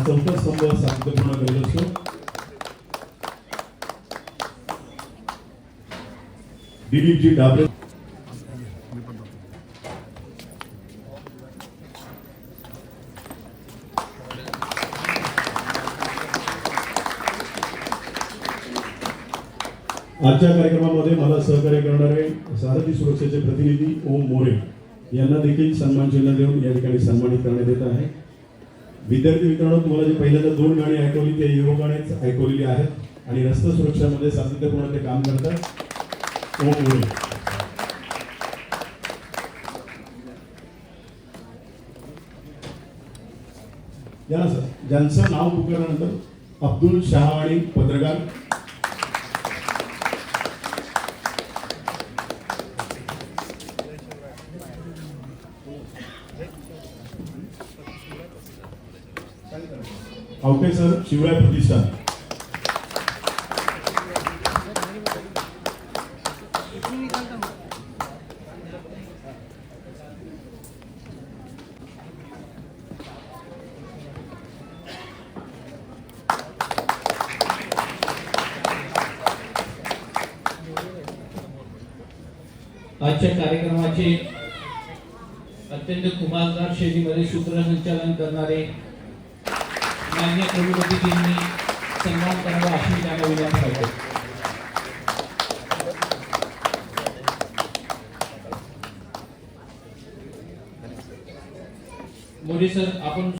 चौथा स्तंभ सातत्यपूर्ण करत असतो. दिलीपजी डाबरे आजच्या कार्यक्रमामध्ये मला सहकार्य करणारे सारथी सुरक्षेचे प्रतिनिधी ओम मोरे यांना देखील सन्मान चिन्ह देऊन या ठिकाणी सन्मानित करण्यात येत आहे. विद्यार्थी मित्रांनो, तुम्हाला जी पहिल्यांदा 2 गाणी ऐकवली ते युवकानेच ऐकवलेली आहेत आणि रस्ते सुरक्षेमध्ये सातत्यपूर्ण ते काम करतात. ओम मोरे या सर, ज्यांचं नाव पुकारल्यानंतर अब्दुल शहावाणी पत्रकार, आवटे सर शिवराय प्रतिष्ठान, आजच्या कार्यक्रमाचे अत्यंत खुमासदार शैलीमध्ये सूत्रसंचालन करणारे मान्य कुलपतीजींनी सन्मान करावा अशी त्यांना विनंती करतो. मोरे सर, आपण